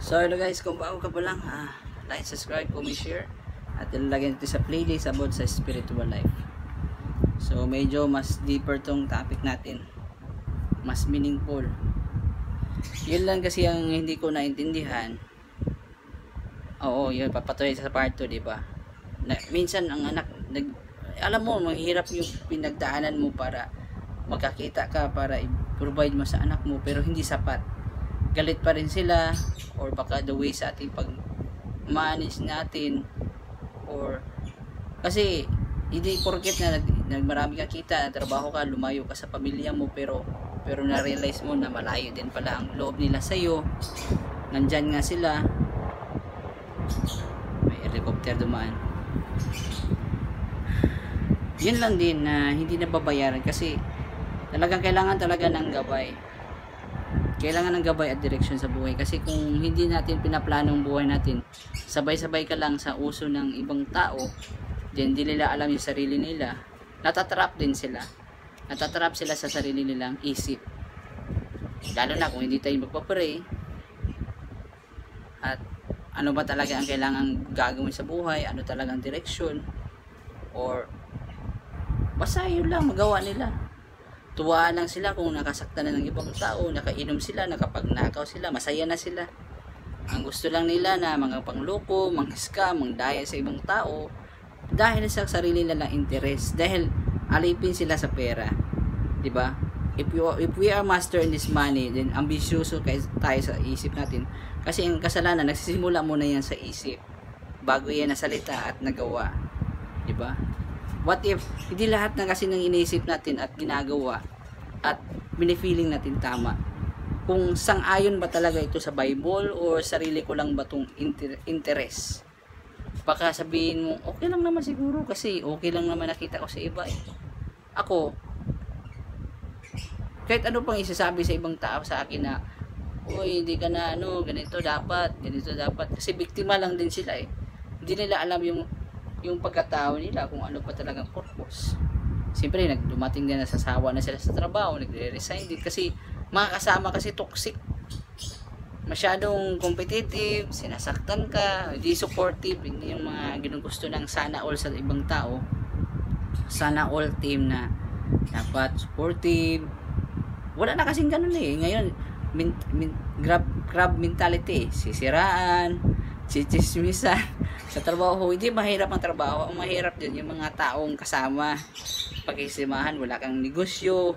So hello guys, kung bago ka pa lang, like, subscribe, comment, share, at ilalagay natin sa playlist about sa spiritual life. So medyo mas deeper tong topic natin, mas meaningful. Yun lang kasi ang hindi ko naintindihan. Oo, yun papatuloy sa part 2, di ba? Minsan ang anak alam mo, mahirap yung pinagdaanan mo para magkakita ka, para i-provide mo sa anak mo, pero hindi sapat. Galit pa rin sila, or baka the way sa ating pag-manage natin, or kasi hindi porket na nagmarami ka kita, trabaho ka, lumayo ka sa pamilya mo, pero na-realize mo na malayo din pala ang loob nila sa'yo. Nandyan nga sila, may helicopter dumaan. Yun lang din na hindi nababayaran kasi talagang kailangan talaga ng gabay. Kailangan ng gabay at direksyon sa buhay, kasi kung hindi natin pinaplano ang buhay natin, sabay-sabay ka lang sa uso ng ibang tao, then di nila alam yung sarili nila, natatrap din sila. Natatrap sila sa sarili nilang isip. Lalo na kung hindi tayo magpapray at ano ba talaga ang kailangan gagawin sa buhay, ano talagang direksyon, or basta yun lang magawa nila. Tuwaan lang sila kung nakasaktan na ng ibang tao, nakainom sila, nakapagnakaw sila, masaya na sila. Ang gusto lang nila na mga pangloko, mang-scam, mang-daya sa ibang tao dahil sa sarili nilang interes, dahil alipin sila sa pera, di ba? If we are master in this money, then ambisyoso tayo sa isip natin, kasi ang kasalanan nagsisimula muna yan sa isip bago yan nasalita at nagawa, di ba? What if hindi lahat na kasi ng iniisip natin at ginagawa at binifeeling natin tama? Kung sang-ayon ba talaga ito sa Bible or sarili ko lang ba itong interest? Baka sabihin mo, okay lang naman siguro kasi okay lang naman nakita ko sa iba eh. Ako, kahit ano pang isasabi sa ibang tao sa akin na, uy, hindi ka na ganito dapat, kasi biktima lang din sila eh. Hindi nila alam yung pagkatao nila, kung ano pa talagang purpose. Siyempre, dumating din na sasawa na sila sa trabaho, nagre-resign din kasi mga kasama kasi toxic. Masyadong competitive, sinasaktan ka, hindi supportive, hindi yung mga ginugusto ng sana all sa ibang tao. Sana all team na dapat supportive. Wala na kasing ganun eh. Ngayon, grab mentality, sisiraan, chichismisan sa trabaho. Hindi mahirap ang trabaho, ang mahirap din yung mga taong kasama, pagkisimahan, wala kang negosyo.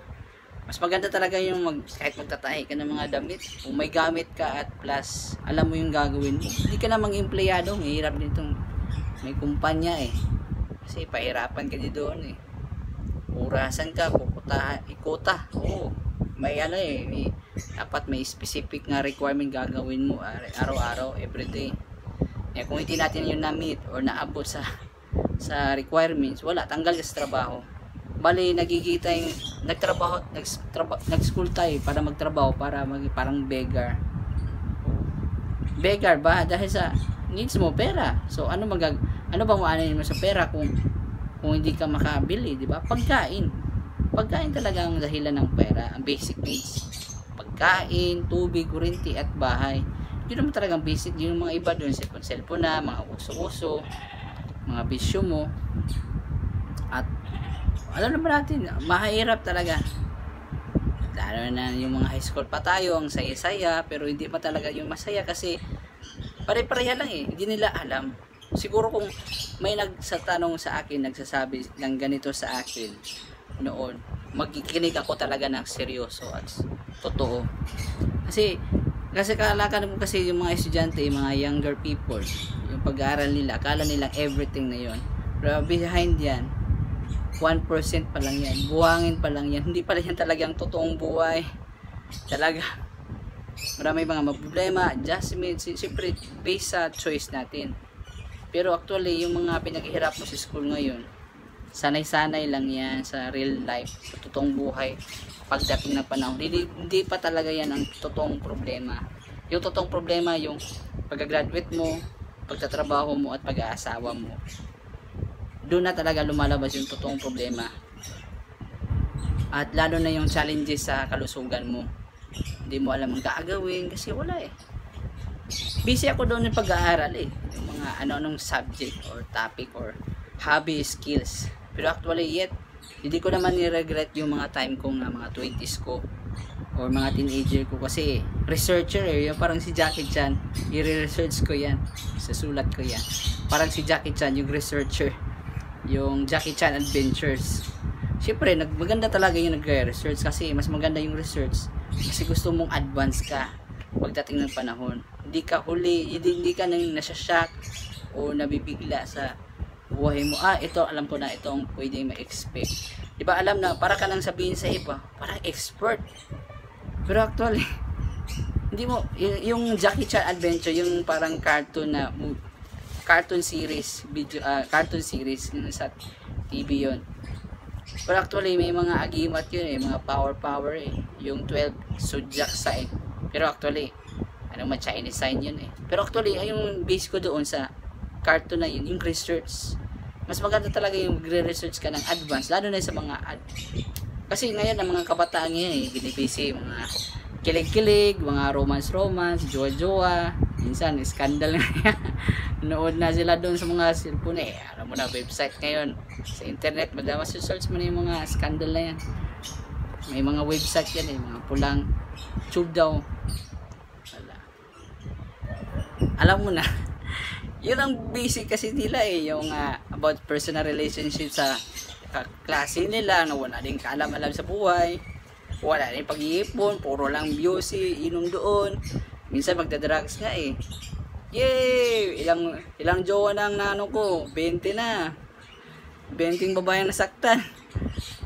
Mas maganda talaga yung kahit magtatahi ka ng mga damit, kung may gamit ka at plus alam mo yung gagawin mo, hindi ka na empleyado. Mahirap din itong may kumpanya eh, kasi pahirapan ka din doon eh. Urasan ka, ikota. Oo, may dapat may specific nga requirement gagawin mo araw-araw, everyday. Kung hindi natin yun na-meet or naabot sa requirements, wala, tanggal ka sa trabaho. Bali, nagigita yung nag-school tayo para magtrabaho, para parang beggar. Beggar ba? Dahil sa needs mo, pera. So, ano bang maanin mo sa pera kung hindi ka makabili, di ba? Pagkain. Pagkain talaga ang dahilan ng pera, ang basic needs. Pagkain, tubig, kuryente, at bahay. Yun naman talagang basic. Yung mga iba doon, cellphone na, mga uso-uso, mga bisyo mo. At alam naman natin, mahirap talaga. Lalo na yung mga high school pa tayo, ang saya-saya, pero hindi pa talaga yung masaya kasi pare-pareha lang eh. Hindi nila alam. Siguro kung may nagsatanong sa akin, nagsasabi ng ganito sa akin noon, magkikinig ako talaga ng seryoso at totoo. Kasi kalakad mo kasi yung mga estudyante, yung mga younger people, yung pag-aaral nila, akala nilang everything na yun. Pero behind yan, 1% pa lang yan, buhangin pa lang yan, hindi pala yan talagang totoong buhay. Talaga marami mga problema, adjustments, siyempre based sa choice natin. Pero actually yung mga pinaghihirap mo sa school ngayon, sanay-sanay lang yan sa real life, sa totoong buhay. Pagdating ng panahon, hindi pa talaga yan ang totoong problema. Yung totoong problema, yung pag-graduate mo, pagtatrabaho mo, at pag-aasawa mo. Doon na talaga lumalabas yung totoong problema. At lalo na yung challenges sa kalusugan mo. Hindi mo alam ang gagawin kasi wala eh. busy ako doon ng pag-aaral eh. Yung mga ano-anong subject or topic or hobby skills. Pero actually yet, hindi ko naman ni-regret yung mga time kong mga 20s ko or mga teenager ko kasi researcher eh. Yung parang si Jackie Chan, i-research ko yan. Sa sulat ko yan. Parang si Jackie Chan, yung researcher. Yung Jackie Chan Adventures. Siyempre, maganda talaga yung nagre-research kasi mas maganda yung research kasi gusto mong advance ka pagdating ng panahon. Hindi ka hindi ka nang nasashock o nabibigla sa buhay mo. Ito, alam ko na ito ang pwede ma-expect. Diba alam na, para ka nang sabihin sa iba, parang expert. Pero actually, hindi mo, yung Jackie Chan Adventure, yung parang cartoon series, cartoon series sa TV yon. Pero actually, may mga agimat yun eh, mga power eh. Yung 12 zodiac sign. Pero actually, Chinese sign yun eh. Pero actually, yung base ko doon sa cartoon na yun, yung research. Mas maganda talaga yung research ka ng advance, lalo na sa mga kasi ngayon ang mga kabataan ngayon eh, binibisi mga kilig-kilig, mga romance, jowa-jowa, minsan scandal na nood na sila doon sa mga cellphone eh. Alam mo na, website ngayon sa internet, madamas search mo na yung mga scandal na yan. May mga website yan eh, mga pulang tube daw. Wala. Alam mo na, yun ang basic kasi nila eh, yung about personal relationship sa klase nila, na wala din kaalam-alam sa buhay, wala din pag-iipon, puro lang beauty, inom doon, minsan magdadrugs nga eh. Yay! Ilang jowa ng nano ko, 20 na. 20 babae nasaktan.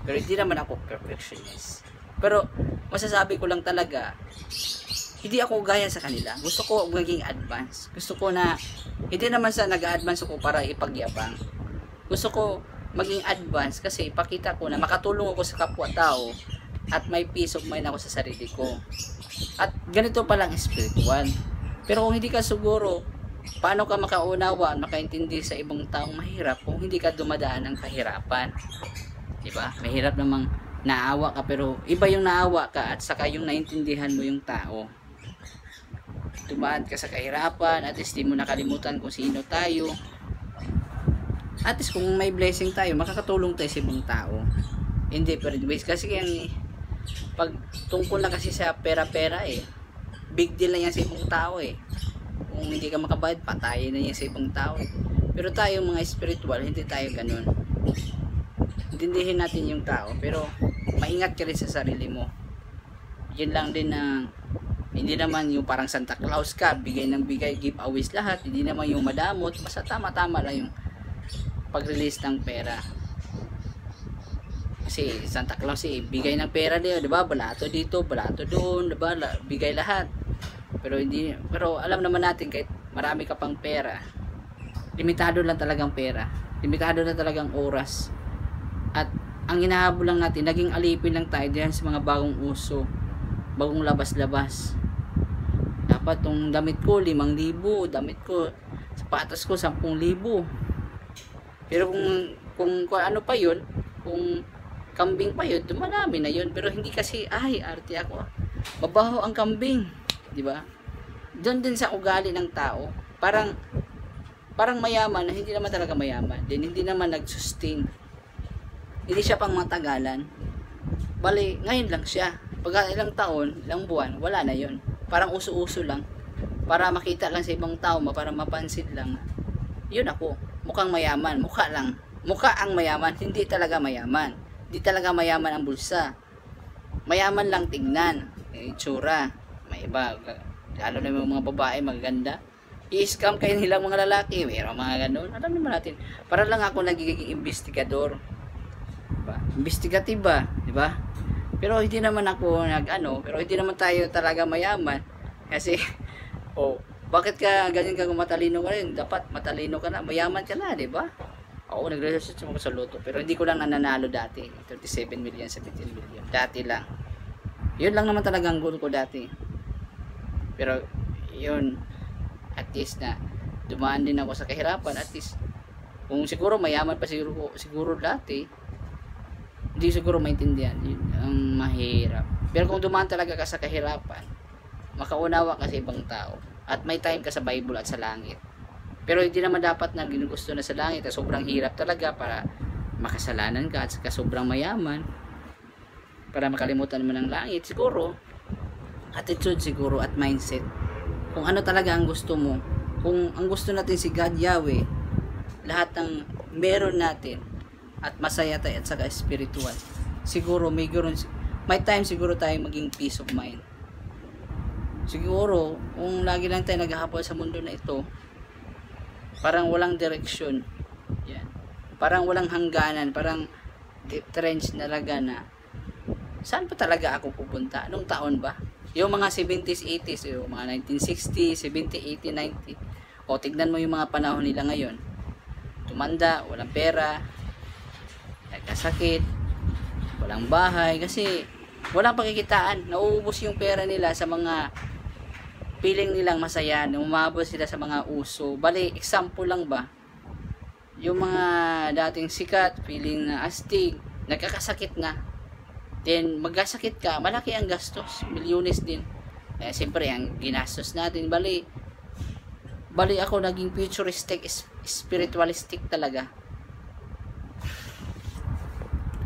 Pero hindi naman ako perfectionist. Pero masasabi ko lang talaga, hindi ako gaya sa kanila. Gusto ko maging advance. Gusto ko na, hindi naman sa nag-advance ako para ipagyabang. Gusto ko maging advance kasi ipakita ko na makatulong ako sa kapwa-tao at may peace of mind ako sa sarili ko. At ganito palang spiritual. Pero kung hindi ka siguro, paano ka makaunawa, makaintindi sa ibang taong mahirap kung hindi ka dumadaan ng kahirapan? Diba? Mahirap namang naawa ka, pero iba yung naawa ka at saka yung naintindihan mo yung tao. Dumaan ka sa kahirapan, at least di mo nakalimutan kung sino tayo. At least kung may blessing tayo, makakatulong tayo sa ibang tao. In different ways. Kasi yan, pag tungkol na kasi sa pera-pera eh, big deal na yan sa ibang tao eh. Kung hindi ka makabayad, patayin na yan sa ibang tao eh. Pero tayo mga spiritual, hindi tayo ganun. Intindihin natin yung tao, pero maingat ka rin sa sarili mo. Yun lang din na hindi naman yung parang Santa Claus ka, bigay ng bigay, giveaways lahat. Hindi naman yung madamot, basta tama-tama lang yung pag-release ng pera. Kasi Santa Claus eh, bigay ng pera din, 'di ba? Balato dito, balato doon, 'di ba? Bigay lahat. Pero alam naman natin kahit marami ka pang pera, limitado lang talagang pera. Limitado lang talagang oras. At ang hinahabol lang natin, naging alipin lang tayo diyan sa mga bagong uso, bagong labas-labas. Dapat tong damit ko 5,000, damit ko, sapatos ko 10,000. Pero kung ano pa 'yun, kung kambing pa yun, marami na yun. Pero hindi kasi, arte ako. Mabaho ang kambing. Diba? Doon din sa ugali ng tao. Parang mayaman, na hindi naman talaga mayaman. Then, hindi naman nag-sustain. Hindi siya pang matagalan. Bali, ngayon lang siya. Pag ilang taon, ilang buwan, wala na yun. Parang uso-uso lang. Para makita lang sa ibang tao, para mapansin lang. Yun ako. Mukhang mayaman. Mukha lang. Mukha ang mayaman. Hindi talaga mayaman. Di talaga mayaman ang bulsa. Mayaman lang tignan. Itsura. May iba. Lalo na yung mga babae magaganda. I-scam kayo nilang mga lalaki. Mayroong mga ganun. Alam naman natin. Para lang ako nagiging investigador. Diba? Investigatiba. Diba? Pero hindi naman ako pero hindi naman tayo talaga mayaman. Kasi, bakit ka ganyan ka kung matalino ka rin? Dapat matalino ka na. Mayaman ka na, diba? Oo, nagre-research ako sa loto. Pero hindi ko lang nananalo dati. 37 million, 17 million. Dati lang. Yun lang naman talagang goal ko dati. Pero, yun. At least na, dumaan din ako sa kahirapan. At least, kung siguro mayaman pa siguro dati, hindi siguro maintindihan. Yun ang mahirap. Pero kung dumaan talaga ka sa kahirapan, makaunawa ka sa ibang tao. At may time ka sa Bible at sa langit. Pero hindi naman dapat na ginugusto na sa langit at sobrang hirap talaga para makasalanan ka at saka sobrang mayaman para makalimutan mo ng langit. Siguro attitude siguro at mindset, kung ano talaga ang gusto mo. Kung ang gusto natin si God Yahweh, lahat ng meron natin at masaya tayo at saka spiritual, siguro may time siguro tayo maging peace of mind. Siguro kung lagi lang tayo naghahabol sa mundo na ito, parang walang direksyon. Yan. Parang walang hangganan, parang trench na laga na. Saan pa talaga ako pupunta? Anong taon ba? Yung mga 70s, 80s, yung mga 1960s, 70, 80, 90. O tignan mo yung mga panahon nila ngayon. Tumanda, walang pera, nagkasakit, walang bahay, kasi walang pakikitaan. Nauubos yung pera nila sa mga feeling nilang masaya, umabot sila sa mga uso. Bali, example lang ba? Yung mga dating sikat, feeling na astig, nagkakasakit na. Then, magkasakit ka, malaki ang gastos, milyones din. Eh, siyempre, ang ginastos natin, bali ako naging futuristic, spiritualistic talaga.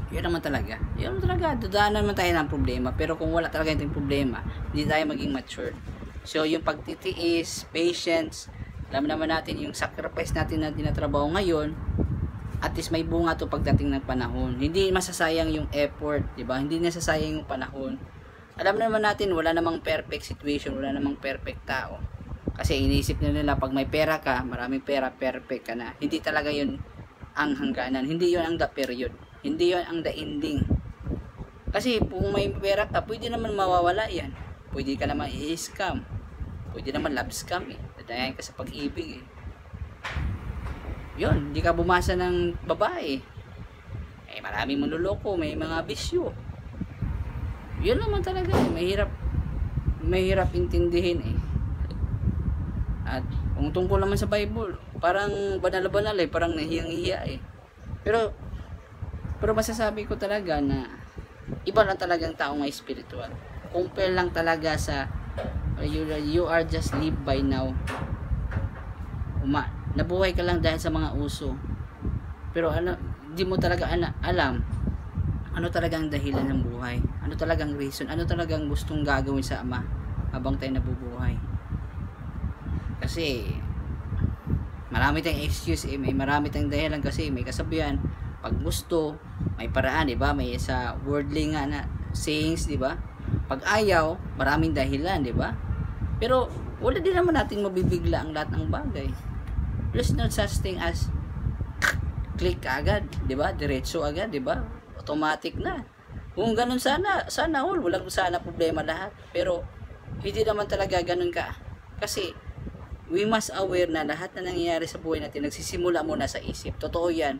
Yun naman talaga. Dadaanan naman tayo ng problema. Pero kung wala talaga yung problema, hindi tayo maging mature. So, yung pagtitiis, patience, alam naman natin yung sacrifice natin na dinatrabaho ngayon, at least may bunga to pagdating ng panahon. Hindi masasayang yung effort, di ba? Hindi nasasayang yung panahon. Alam naman natin, wala namang perfect situation, wala namang perfect tao. Kasi iniisip nila pag may pera ka, maraming pera, perfect ka na. Hindi talaga yun ang hangganan. Hindi yun ang the period. Hindi yun ang the ending. Kasi kung may pera ka, pwede naman mawawala yan. Pwede ka naman i-scam. Pwede naman love scam eh. Dadayan ka sa pag-ibig eh. Yun, hindi ka bumasa ng babae. Eh, maraming manluloko, may mga bisyo. Yun naman talaga eh. Mahirap intindihin eh. At kung tungkol naman sa Bible, parang banal-banal eh. Parang nahiyang-hiya eh. Pero masasabi ko talaga na iba lang talagang tao may spiritual. Compare lang talaga sa you are just live by now. Nabuhay ka lang dahil sa mga uso. Pero di mo talaga alam ano talagang dahilan ng buhay. Ano talagang reason. Ano talagang gustong gagawin sa Ama habang tayo nabubuhay. Kasi marami tayong excuse eh. May marami tayong dahilan kasi may kasabihan. Pag gusto, may paraan, di ba? May sa worldly nga na sayings, di ba? Pag ayaw, maraming dahilan, di ba? Pero wala din naman natin mabibigla ang lahat ng bagay. There's no such thing as click agad, di ba? Diretso agad, di ba? Automatic na. Kung ganun sana all, walang sana problema lahat. Pero hindi naman talaga ganun ka. Kasi we must aware na lahat na nangyayari sa buhay natin nagsisimula muna sa isip. Totoo yan.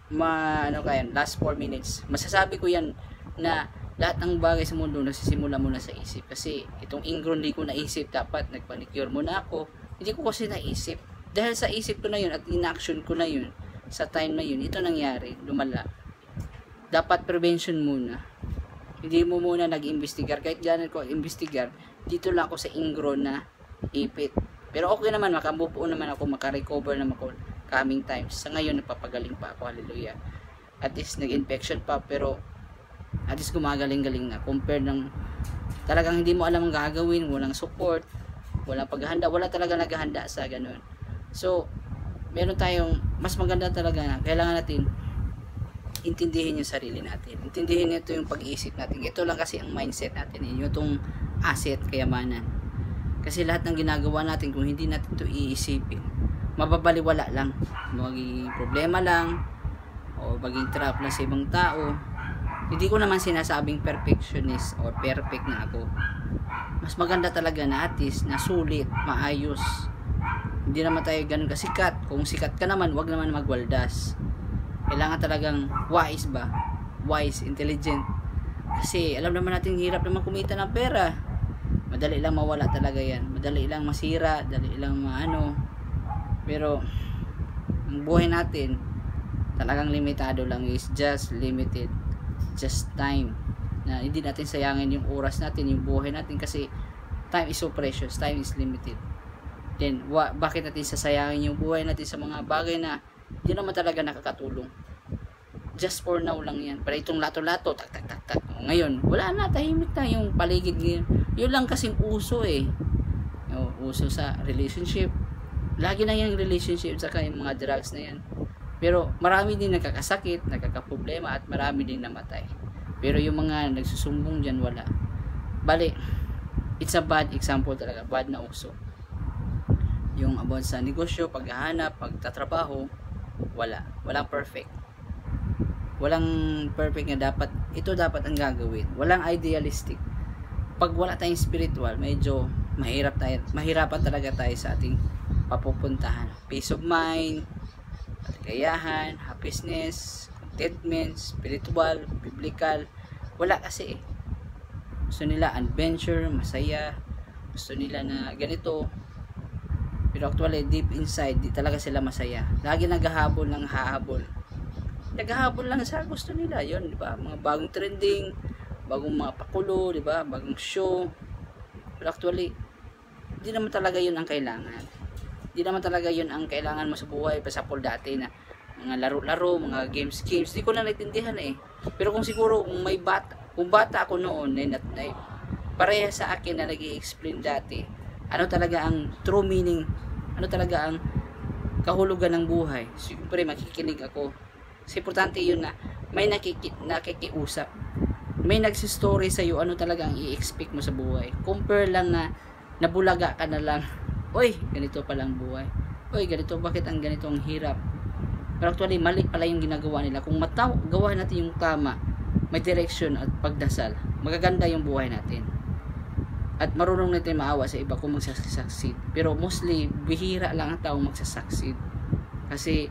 Last 4 minutes. Masasabi ko yan na lahat ng bagay sa mundo nagsisimula muna sa isip. Kasi itong ingron hindi ko naisip, dapat nagpanicure muna ako. Hindi ko kasi naisip. Dahil sa isip ko na yun at inaction ko na yun, sa time na yun, ito nangyari, lumala. Dapat prevention muna. Hindi mo muna nag-investigar. Kahit gano'n ko investigar, dito lang ako sa ingron na ipit. Pero okay naman, makabuo naman ako, makarecover naman ako coming times. Sa ngayon, napapagaling pa ako, hallelujah. At least, nag-infection pa, pero at least gumagaling-galing na. Compared ng talagang hindi mo alam ang gagawin, walang support, walang paghahanda, wala talaga naghahanda sa ganun. So, meron tayong, mas maganda talaga na, kailangan natin intindihin yung sarili natin. Intindihin ito yung pag-iisip natin. Ito lang kasi ang mindset natin. Yung itong asset, kayamanan. Kasi lahat ng ginagawa natin, kung hindi natin ito iisipin, mababaliwala lang. Magiging problema lang, o magiging trap lang sa ibang tao. Hindi ko naman sinasabing perfectionist or perfect na ako. Mas maganda talaga na at least, na sulit, maayos. Hindi naman tayo ganun kasikat. Kung sikat ka naman, wag naman magwaldas. Kailangan talagang wise ba? Wise, intelligent. Kasi alam naman natin hirap naman kumita ng pera. Madali lang mawala talaga yan. Madali lang masira, madali lang maano. Pero ang buhay natin talagang limitado lang, is just limited. Just time. Na hindi natin sayangin yung oras natin, yung buhay natin, kasi time is so precious, time is limited. then bakit natin sasayangin yung buhay natin sa mga bagay na hindi naman talaga nakakatulong? Just for now lang yan. Para itong lato-lato, tak tak tak tak. Ngayon, wala na, tahimik na yung paligid ngayon. Yun lang kasing uso eh. Uso sa relationship. Lagi na yung relationship saka yung mga drugs na yan. Pero marami din nakakasakit, nakakaproblema, at marami din namatay. Pero yung mga nagsusumbong dyan, wala. Bali, it's a bad example talaga, bad na uso. Yung about sa negosyo, paghahanap, pagtatrabaho, walang perfect. Walang perfect na dapat, ito dapat ang gagawin. Walang idealistic. Pag wala tayong spiritual, medyo mahirapan talaga tayo sa ating papupuntahan. Peace of mind, kaligayahan, happiness, contentment, spiritual, biblical, wala kasi eh. Gusto nila adventure, masaya, gusto nila na ganito, pero actually deep inside di talaga sila masaya. Lagi naghahabol ng hahabol, naghahabol lang sa gusto nila, yon, di ba? Mga bagong trending, bagong mga pakulo, di ba? Bagong show. Pero actually hindi naman talaga yun ang kailangan. Hindi naman talaga yun ang kailangan mo sa buhay. Pasapol dati na mga laro-laro, mga games, di ko na naintindihan eh. Pero kung siguro kung bata ako noon na pareha sa akin na nag-i-explain dati, ano talaga ang true meaning, ano talaga ang kahulugan ng buhay, siyempre makikinig ako. Kasi importante yun na may nakikiusap, may nagsistory sa iyo, ano talaga ang i-expect mo sa buhay. Compare lang na nabulaga ka na lang, oy, ganito palang buhay, oy, ganito, bakit ang ganito ang hirap. Pero actually mali pala yung ginagawa nila. Kung gawa natin yung tama, may direction at pagdasal, magaganda yung buhay natin. At marunong natin maawa sa iba kung magsasucceed. Pero mostly, bihira lang ang taong magsasucceed. Kasi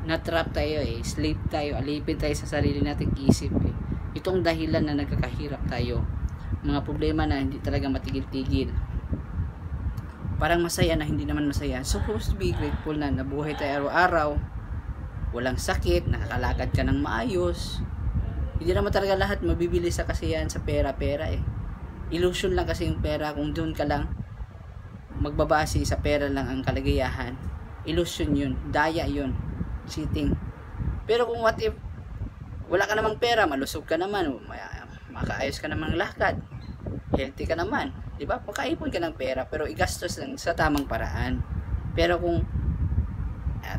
natrap tayo eh, slave tayo, alipin tayo sa sarili nating isip eh. Itong dahilan na nagkakahirap tayo, mga problema na hindi talaga matigil-tigil, parang masaya na hindi naman masaya. Supposed to be grateful na nabuhay tayo araw-araw, walang sakit, nakakalakad ka ng maayos. Hindi naman talaga lahat mabibili sa kasiyahan sa pera-pera eh. Illusion lang kasi yung pera. Kung doon ka lang magbabase sa pera lang ang kaligayahan, illusion yun, daya yun, cheating. Pero kung what if wala ka namang pera, malusog ka naman, makaayos ka naman ng lakad, healthy ka naman, di ba? Makaipon ka ng pera pero igastos lang sa tamang paraan. Pero kung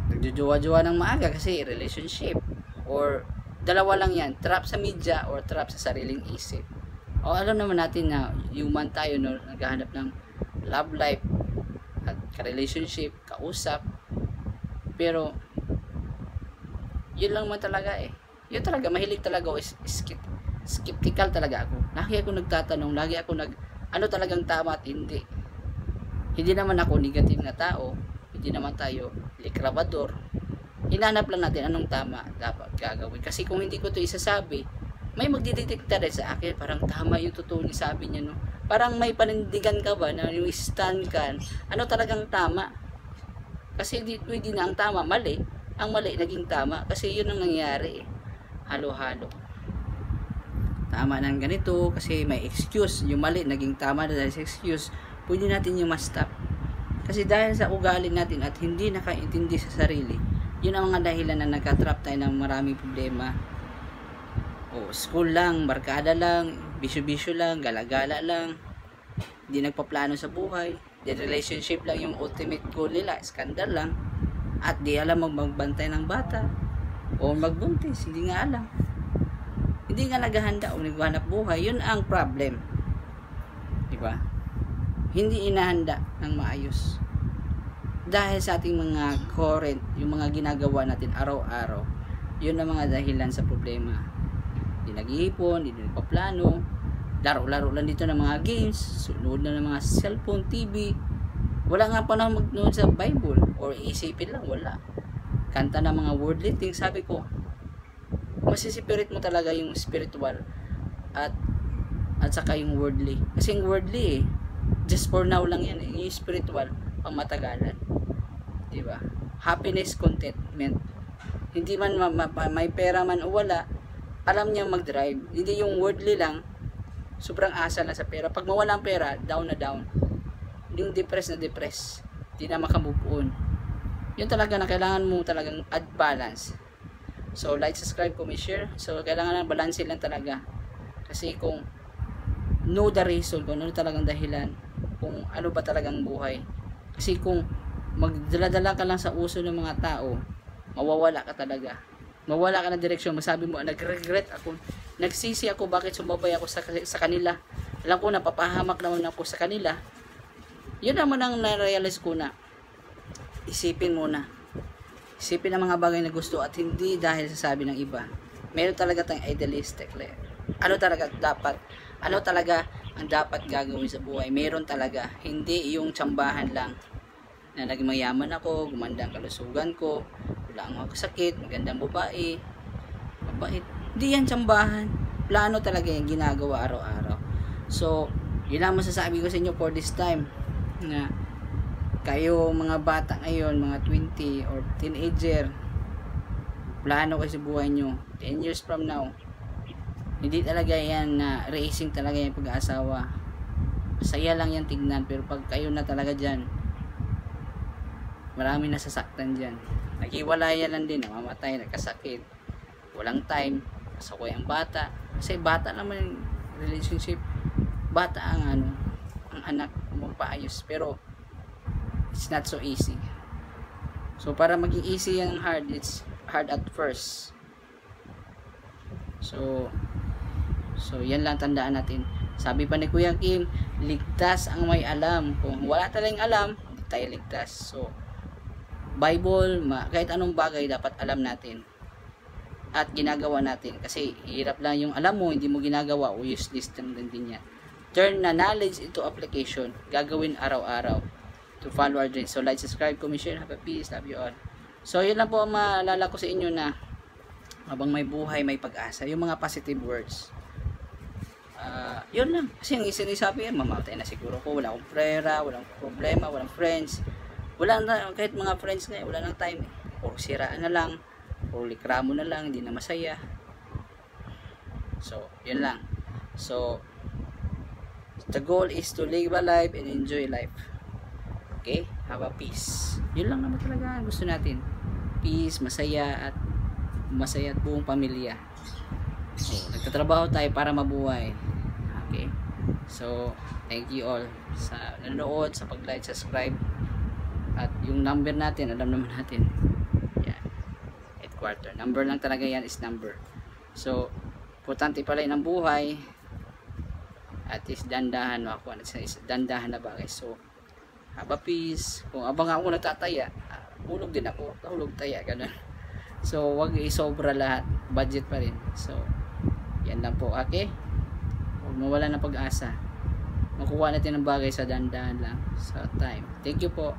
nagjujuwa-juwa ng maaga kasi relationship, or dalawa lang yan, trap sa media or trap sa sariling isip. O alam naman natin na human tayo, no, naghahanap ng love life at ka-relationship, kausap. Pero yun lang man talaga eh. Yun talaga, mahilig talaga ako, skeptical talaga ako. Lagi ako nagtatanong, lagi ako ano talagang tama at hindi. Hindi naman ako negative na tao, hindi naman tayo likrabador. Hinanap lang natin anong tama dapat gagawin. Kasi kung hindi ko ito isasabi, may magdidetekta rin sa akin, parang tama yung totoo niya, sabi niya, no? Parang may panindigan ka ba na yung stand ka, ano talagang tama? Kasi hindi na ang tama, mali. Ang mali naging tama kasi yun ang nangyari eh. Halo-halo. Tama ng ganito kasi may excuse. Yung mali naging tama na dahil sa excuse. Pwede natin yung ma-stop. Kasi dahil sa ugali natin at hindi nakaintindi sa sarili, yun ang mga dahilan na nagka-trap tayo ng maraming problema. O school lang, barkada lang, bisyo-bisyo lang, gala-gala lang, hindi nagpaplano sa buhay, di relationship lang yung ultimate goal nila, skandal lang, at di alam magbantay ng bata o magbuntis, hindi nga alam, hindi nga naghahanda o naghahanap buhay. Yun ang problem, diba? Hindi inahanda ng maayos dahil sa ating mga current, yung mga ginagawa natin araw-araw. Yun ang mga dahilan sa problema. Hindi nag-iipon, hindi nagpaplano, laro-laro lang dito ng mga games, sunod na ng mga cellphone, TV. Wala nga pa na magnood sa Bible or isipin lang, wala. Kanta ng mga worldly things. Sabi ko, masisipirit mo talaga yung spiritual at saka yung worldly. Kasi yung worldly eh, just for now lang yan eh. Yung spiritual, pang matagalan. Diba? Happiness, contentment. Hindi man may pera man o wala, alam niya mag-drive. Hindi yung worldly lang, sobrang asa na sa pera. Pag mawala ang pera, down na down. Yung depressed na depressed. Hindi na makamove on. Yun talaga na kailangan mo talagang add balance. So like, subscribe, comment, share. So kailangan lang balance lang talaga. Kasi kung know the reason, kung ano talagang dahilan, kung ano ba talagang buhay. Kasi kung magdala-dala ka lang sa uso ng mga tao, mawawala ka talaga. Mawala ka ng direksyon. Masabi mo, nagregret ako, nagsisi ako bakit sumabay ako sa kanila. Alam ko napapahamak naman ako sa kanila. Yun naman ang na-realize ko na isipin muna. Isipin ang mga bagay na gusto at hindi dahil sa sabi ng iba. Meron talaga tayong idealistic. Ano talaga ang dapat gagawin sa buhay? Meron talaga. Hindi yung tsambahan lang na naging mayaman ako, gumanda ang kalusugan ko, wala akong sakit, magandang babae, mabait. Hindi yan tsambahan. Plano talaga yung ginagawa araw-araw. So, yun lang masasabi ko sa inyo for this time na kayo mga bata ngayon, mga 20 or teenager, plano kayo sa buhay nyo 10 years from now. Hindi talaga yan na racing talaga yung pag-aasawa. Masaya lang yan tignan, pero pag kayo na talaga dyan, marami nasasaktan dyan. Naghiwalayan lang din, namamatay, nagkasakit, walang time, kasakay ang bata. Kasi bata naman yung relationship, bata ang anak magpaayos, pero it's not so easy. So para maging easy yung hard, it's hard at first. So yan lang tandaan natin. Sabi pa ni Kuya Kim, ligtas ang may alam. Kung wala tayong alam, hindi tayo ligtas. So Bible, kahit anong bagay dapat alam natin at ginagawa natin. Kasi hirap lang yung alam mo, hindi mo ginagawa, o useless din yan. Turn na knowledge into application. Gagawin araw-araw to follow our dreams. So like, subscribe, comment, share. Have a peace. Love you all. So yun lang po ang maalala ko sa inyo na habang may buhay, may pag-asa. Yung mga positive words. Yun lang. Kasi yung sinasabi yan, mamamatay na siguro ko. Wala akong pera, walang problema, walang friends. Kahit mga friends na wala nang time. Puro siraan na lang. Puro likramo na lang. Hindi na masaya. So, yun lang. So, the goal is to live a life and enjoy life. Okay? Have a peace. Yun lang naman talaga gusto natin. Peace, masaya at buong pamilya. So, nagtatrabaho tayo para mabuhay. Okay? So, thank you all sa nanonood, sa pag-like, subscribe. At yung number natin, alam naman natin. Yan. Headquarter. Number lang talaga yan is number. So, importante pala yun ang buhay. At is dandahan ako. Dandahan na bagay. So, have a peace. Kung abang ako nagtataya, hulog din ako. Hulog taya, ganun. So, wag isobra lahat. Budget pa rin. So, yan lang po. Okay? Huwag mawala ng pag-asa. Makuha natin ang bagay sa dandahan lang. Sa time. Thank you po.